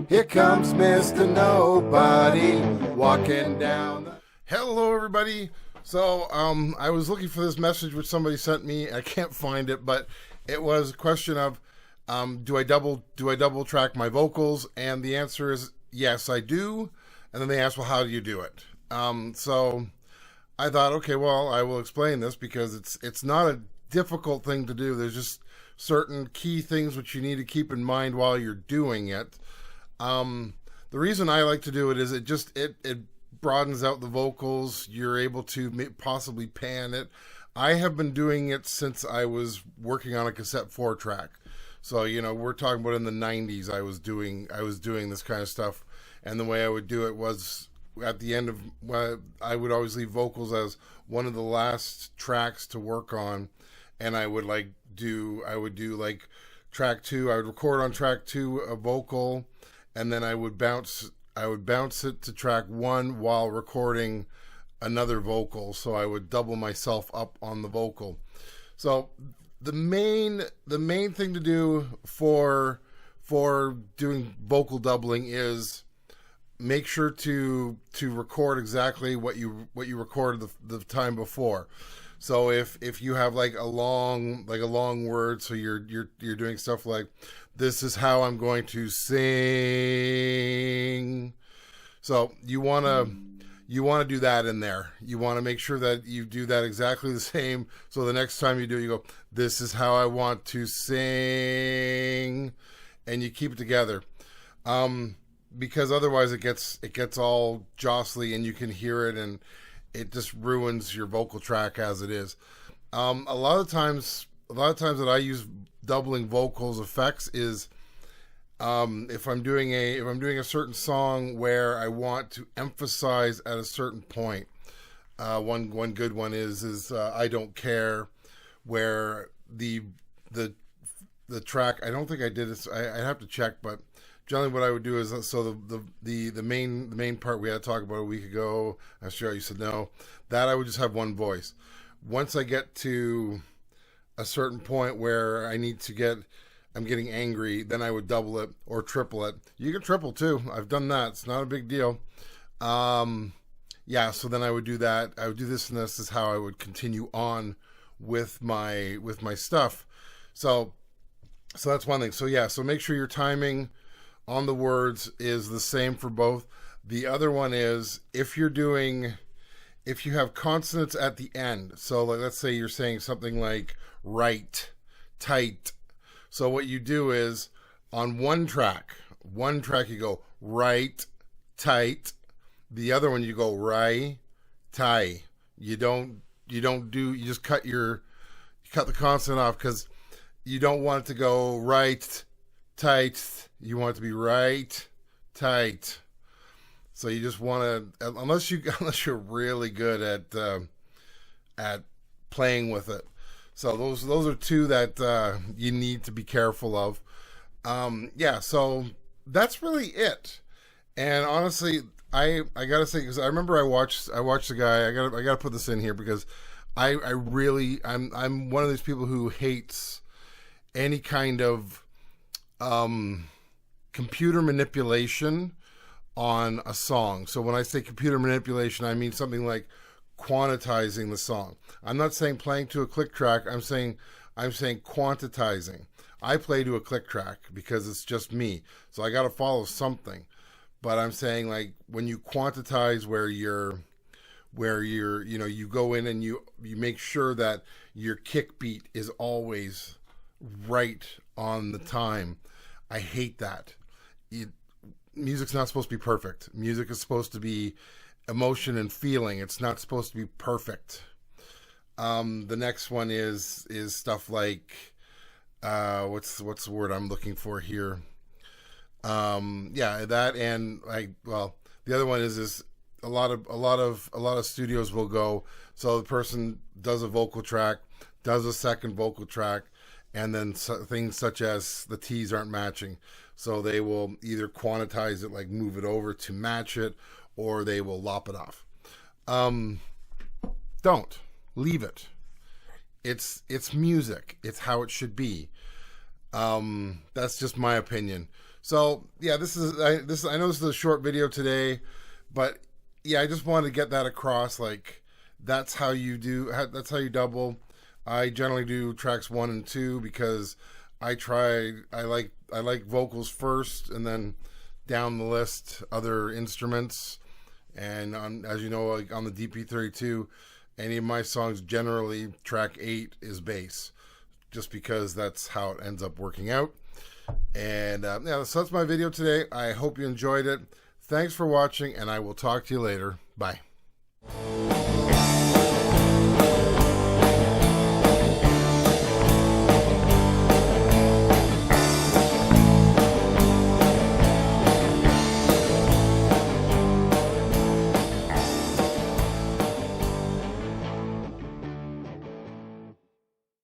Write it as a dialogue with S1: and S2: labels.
S1: Here comes Mr. Nobody walking down the...
S2: Hello, everybody. So, I was looking for this message which somebody sent me. I can't find it, but it was a question of, do I double track my vocals? And the answer is yes, I do. And then they asked, well, how do you do it? So I thought, okay, well, I will explain this because it's not a difficult thing to do. There's just certain key things which you need to keep in mind while you're doing it. The reason I like to do it is it broadens out the vocals. You're able to possibly pan it. I have been doing it since I was working on a cassette 4-track. So, we're talking about in the 90s I was doing this kind of stuff. And the way I would do it was at the end of, I would always leave vocals as one of the last tracks to work on. And I would do track 2. I would record on track 2 a vocal, and then I would bounce it to track 1 while recording another vocal. So I would double myself up on the vocal. So the main thing to do for doing vocal doubling is make sure to record exactly what you recorded the time before. So if you have a long word, so you're doing stuff like, this is how I'm going to sing. So you want to do that in there. You want to make sure that you do that exactly the same. So the next time you do it, you go, this is how I want to sing, and you keep it together. Because otherwise it gets all jostly and you can hear it and it just ruins your vocal track as it is. A lot of times that I use doubling vocals effects is if I'm doing a certain song where I want to emphasize at a certain point. One good one is I Don't Care, where the track, I don't think I did this, I have to check, but generally what I would do is, so the main part we had to talk about a week ago, I'm sure you said no, that I would just have one voice. Once I get to a certain point where I'm getting angry, then I would double it or triple it. You can triple too. I've done that. It's not a big deal. So then I would do that. I would do this, and this is how I would continue on with my stuff. So that's one thing. So make sure your timing on the words is the same for both. The other one is if you have consonants at the end. So let's say you're saying something like right, tight. So what you do is on one track you go right, tight. The other one you go right, tie. You just cut the consonant off because you don't want it to go right, tight. You want it to be right, tight. So you just want to, unless you're really good at playing with it. So those are two that you need to be careful of. So that's really it. And honestly, I gotta say, because I remember I watched the guy. I gotta put this in here because I'm one of these people who hates any kind of computer manipulation on a song. So when I say computer manipulation, I mean something like quantizing the song. I'm not saying playing to a click track. I'm saying quantizing. I play to a click track because it's just me. So I got to follow something. But I'm saying when you quantize where you go in and you make sure that your kick beat is always right on the time. I hate that. Music's not supposed to be perfect. Music is supposed to be emotion and feeling. It's not supposed to be perfect. The next one is stuff like what's the word I'm looking for here? That, and the other one is a lot of studios will go, so the person does a vocal track, does a second vocal track, and then things such as the T's aren't matching. So they will either quantize it, move it over to match it, or they will lop it off. Don't. Leave it. It's music. It's how it should be. That's just my opinion. So yeah, I know this is a short video today, but yeah, I just wanted to get that across. Like that's how you double. I generally do tracks 1 and 2 because I like vocals first and then down the list other instruments. And as you know, like on the DP32, any of my songs generally track 8 is bass, just because that's how it ends up working out. And yeah, so that's my video today. I hope you enjoyed it. Thanks for watching, and I will talk to you later. Bye.